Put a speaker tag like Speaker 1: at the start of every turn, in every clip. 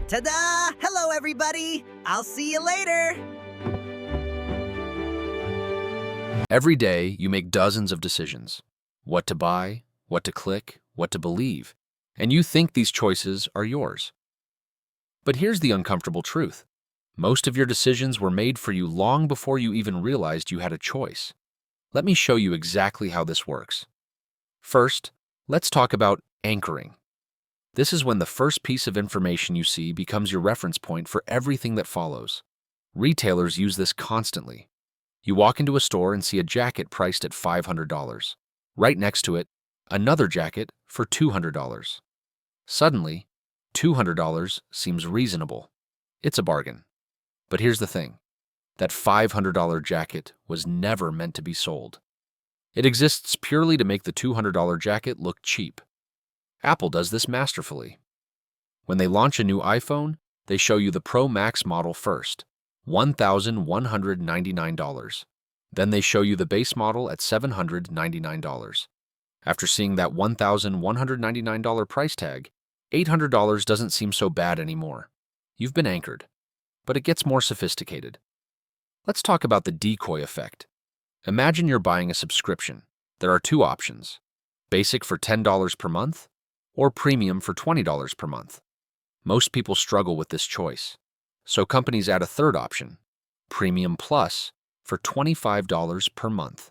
Speaker 1: Ta-da! Hello, everybody! I'll see you later!
Speaker 2: Every day, you make dozens of decisions. What to buy, what to click, what to believe, and you think these choices are yours. But here's the uncomfortable truth. Most of your decisions were made for you long before you even realized you had a choice. Let me show you exactly how this works. First, let's talk about anchoring. This is when the first piece of information you see becomes your reference point for everything that follows. Retailers use this constantly. You walk into a store and see a jacket priced at $500. Right next to it, another jacket for $200. Suddenly, $200 seems reasonable. It's a bargain. But here's the thing. That $500 jacket was never meant to be sold. It exists purely to make the $200 jacket look cheap. Apple does this masterfully. When they launch a new iPhone, they show you the Pro Max model first, $1,199. Then they show you the base model at $799. After seeing that $1,199 price tag, $800 doesn't seem so bad anymore. You've been anchored. But it gets more sophisticated. Let's talk about the decoy effect. Imagine you're buying a subscription. There are two options: basic for $10 per month or premium for $20 per month. Most people struggle with this choice. So companies add a third option, Premium Plus, for $25 per month.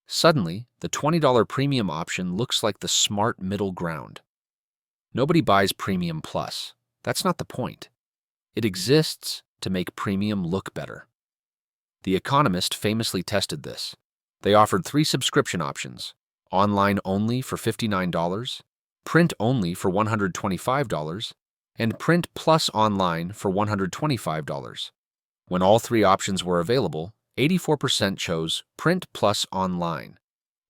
Speaker 2: Suddenly, the $20 premium option looks like the smart middle ground. Nobody buys Premium Plus. That's not the point. It exists to make premium look better. The Economist famously tested this. They offered 3 subscription options: online only for $59, print only for $125, and print plus online for $125. When all 3 options were available, 84% chose print plus online.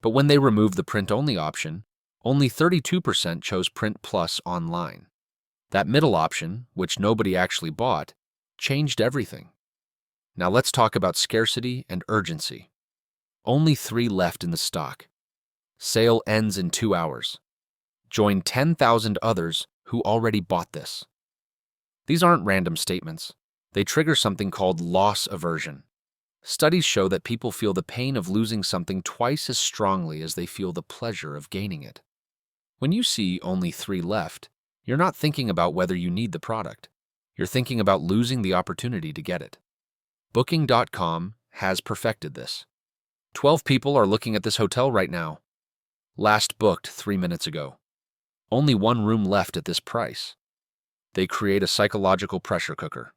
Speaker 2: But when they removed the print only option, only 32% chose print plus online. That middle option, which nobody actually bought, changed everything. Now let's talk about scarcity and urgency. Only 3 left in the stock. Sale ends in 2 hours. Join 10,000 others who already bought this. These aren't random statements. They trigger something called loss aversion. Studies show that people feel the pain of losing something twice as strongly as they feel the pleasure of gaining it. When you see only 3 left, you're not thinking about whether you need the product. You're thinking about losing the opportunity to get it. Booking.com has perfected this. 12 people are looking at this hotel right now. Last booked 3 minutes ago. Only 1 room left at this price. They create a psychological pressure cooker.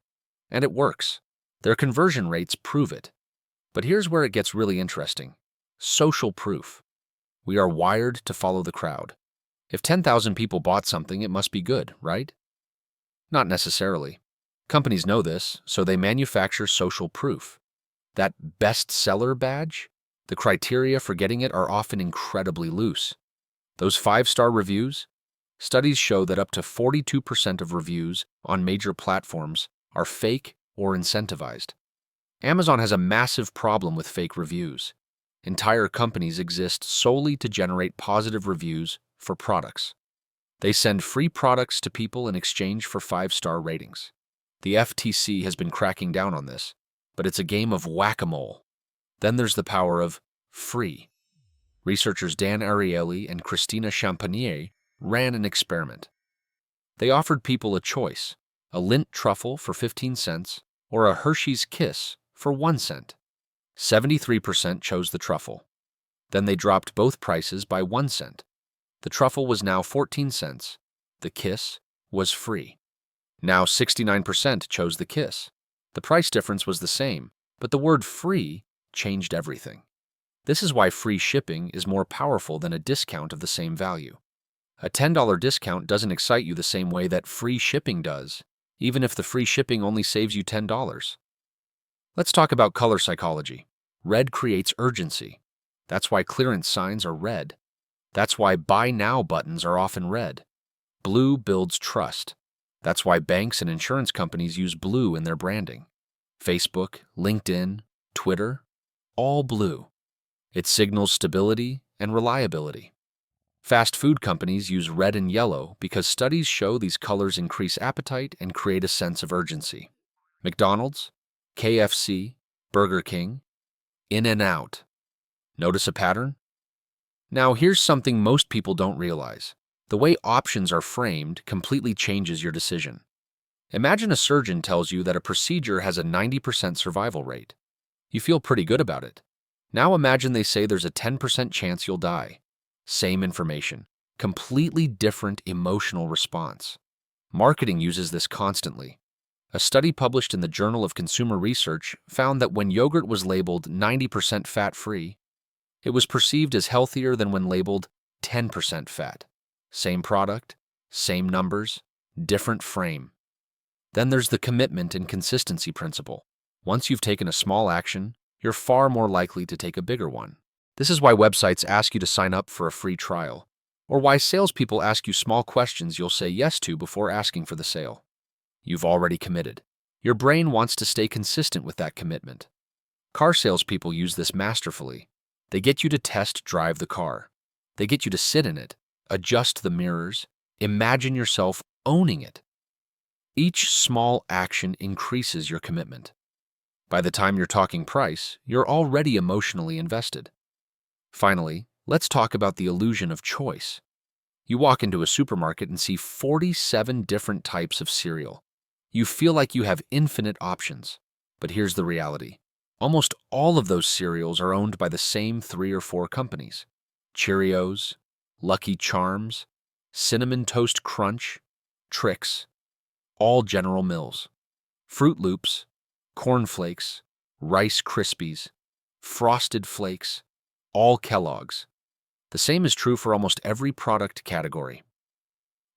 Speaker 2: And it works. Their conversion rates prove it. But here's where it gets really interesting. Social proof. We are wired to follow the crowd. If 10,000 people bought something, it must be good, right? Not necessarily. Companies know this, so they manufacture social proof. That bestseller badge? The criteria for getting it are often incredibly loose. Those 5-star reviews? Studies show that up to 42% of reviews on major platforms are fake or incentivized. Amazon has a massive problem with fake reviews. Entire companies exist solely to generate positive reviews for products. They send free products to people in exchange for 5-star ratings. The FTC has been cracking down on this, but it's a game of whack-a-mole. Then there's the power of free. Researchers Dan Ariely and Christina Champagnier ran an experiment. They offered people a choice: a Lindt truffle for 15 cents or a Hershey's Kiss for 1 cent. 73% chose the truffle. Then they dropped both prices by 1 cent. The truffle was now 14 cents. The Kiss was free. Now 69% chose the Kiss. The price difference was the same, but the word free changed everything. This is why free shipping is more powerful than a discount of the same value. A $10 discount doesn't excite you the same way that free shipping does, even if the free shipping only saves you $10. Let's talk about color psychology. Red creates urgency. That's why clearance signs are red. That's why buy now buttons are often red. Blue builds trust. That's why banks and insurance companies use blue in their branding. Facebook, LinkedIn, Twitter, all blue. It signals stability and reliability. Fast food companies use red and yellow because studies show these colors increase appetite and create a sense of urgency. McDonald's, KFC, Burger King, In-N-Out. Notice a pattern? Now, here's something most people don't realize. The way options are framed completely changes your decision. Imagine a surgeon tells you that a procedure has a 90% survival rate. You feel pretty good about it. Now imagine they say there's a 10% chance you'll die. Same information, completely different emotional response. Marketing uses this constantly. A study published in the Journal of Consumer Research found that when yogurt was labeled 90% fat-free, it was perceived as healthier than when labeled 10% fat. Same product, same numbers, different frame. Then there's the commitment and consistency principle. Once you've taken a small action, you're far more likely to take a bigger one. This is why websites ask you to sign up for a free trial, or why salespeople ask you small questions you'll say yes to before asking for the sale. You've already committed. Your brain wants to stay consistent with that commitment. Car salespeople use this masterfully. They get you to test drive the car. They get you to sit in it, adjust the mirrors, imagine yourself owning it. Each small action increases your commitment. By the time you're talking price, you're already emotionally invested. Finally, let's talk about the illusion of choice. You walk into a supermarket and see 47 different types of cereal. You feel like you have infinite options. But here's the reality. Almost all of those cereals are owned by the same 3 or 4 companies. Cheerios, Lucky Charms, Cinnamon Toast Crunch, Trix, all General Mills. Fruit Loops, Corn Flakes, Rice Krispies, Frosted Flakes, all Kellogg's. The same is true for almost every product category.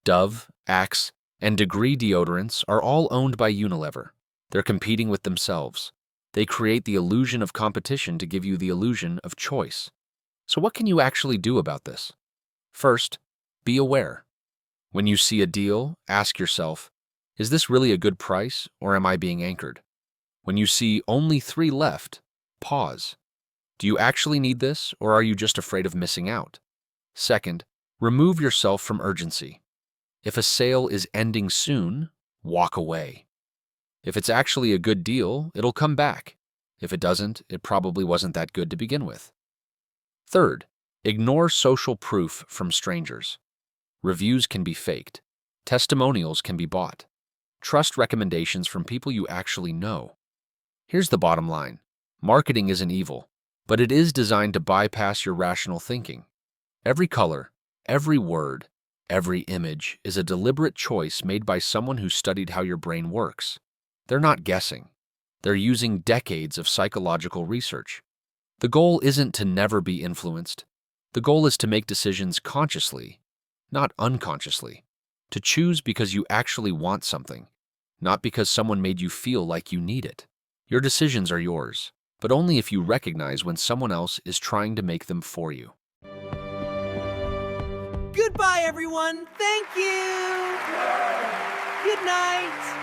Speaker 2: Dove, Axe, and Degree deodorants are all owned by Unilever. They're competing with themselves. They create the illusion of competition to give you the illusion of choice. So what can you actually do about this? First, be aware. When you see a deal, ask yourself, is this really a good price or am I being anchored? When you see only 3 left, pause. Do you actually need this or are you just afraid of missing out? Second, remove yourself from urgency. If a sale is ending soon, walk away. If it's actually a good deal, it'll come back. If it doesn't, it probably wasn't that good to begin with. Third, ignore social proof from strangers. Reviews can be faked. Testimonials can be bought. Trust recommendations from people you actually know. Here's the bottom line. Marketing isn't evil, but it is designed to bypass your rational thinking. Every color, every word, every image is a deliberate choice made by someone who studied how your brain works. They're not guessing. They're using decades of psychological research. The goal isn't to never be influenced. The goal is to make decisions consciously, not unconsciously. To choose because you actually want something, not because someone made you feel like you need it. Your decisions are yours, but only if you recognize when someone else is trying to make them for you.
Speaker 1: Goodbye, everyone. Thank you. Good night.